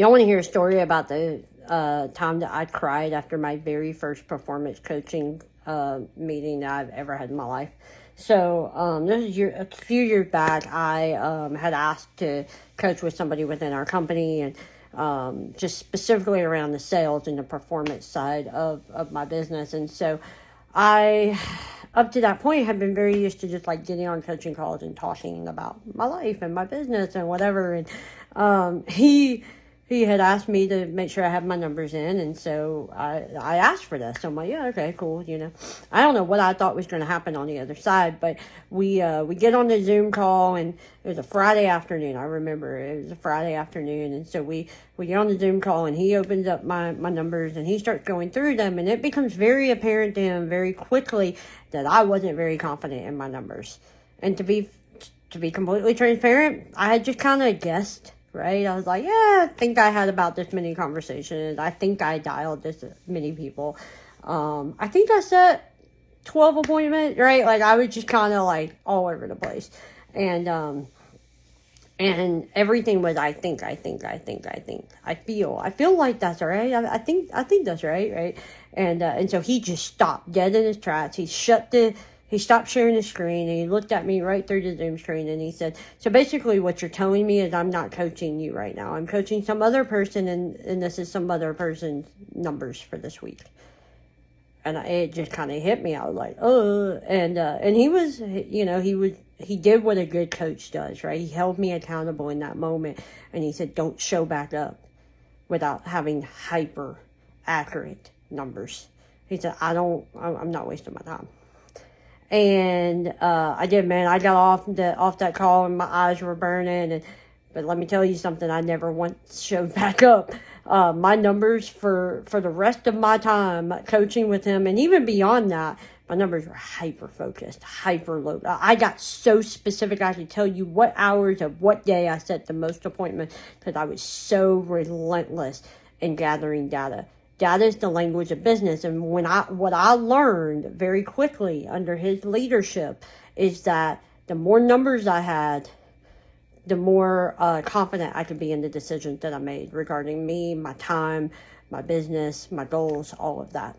Y'all want to hear a story about the time that I cried after my very first performance coaching meeting that I've ever had in my life? So this is a few years back. I had asked to coach with somebody within our company, and just specifically around the sales and the performance side of my business. And so I, up to that point, had been very used to just like getting on coaching calls and talking about my life and my business and whatever. And he had asked me to make sure I have my numbers in, and so I asked for this. So I'm like, yeah, okay, cool. I don't know what I thought was going to happen on the other side, but we get on the Zoom call, and it was a Friday afternoon. I remember it was a Friday afternoon, and so we get on the Zoom call, and he opens up my numbers, and he starts going through them, and it becomes very apparent to him very quickly that I wasn't very confident in my numbers. And to be completely transparent, I had just kind of guessed. Right? I was like, yeah, I think I had about this many conversations. I think I dialed this many people. I think I set 12 appointments, right? Like, I was just kind of like all over the place. And everything was, I think. I feel like that's right. I think that's right? And so he just stopped dead in his tracks. He stopped sharing the screen, and he looked at me right through the Zoom screen, and he said, so basically what you're telling me is I'm not coaching you right now. I'm coaching some other person, and this is some other person's numbers for this week. And it just kind of hit me. I was like, oh. And he did what a good coach does, right? He held me accountable in that moment, and he said, don't show back up without having hyper accurate numbers. He said, I'm not wasting my time. And I did, man. I got off that call, and my eyes were burning. But let me tell you something. I never once showed back up. My numbers for the rest of my time coaching with him, and even beyond that, my numbers were hyper focused, hyper low. I got so specific. I could tell you what hours of what day I set the most appointments, because I was so relentless in gathering data. Data is the language of business. And what I learned very quickly under his leadership is that the more numbers I had, the more confident I could be in the decisions that I made regarding me, my time, my business, my goals, all of that.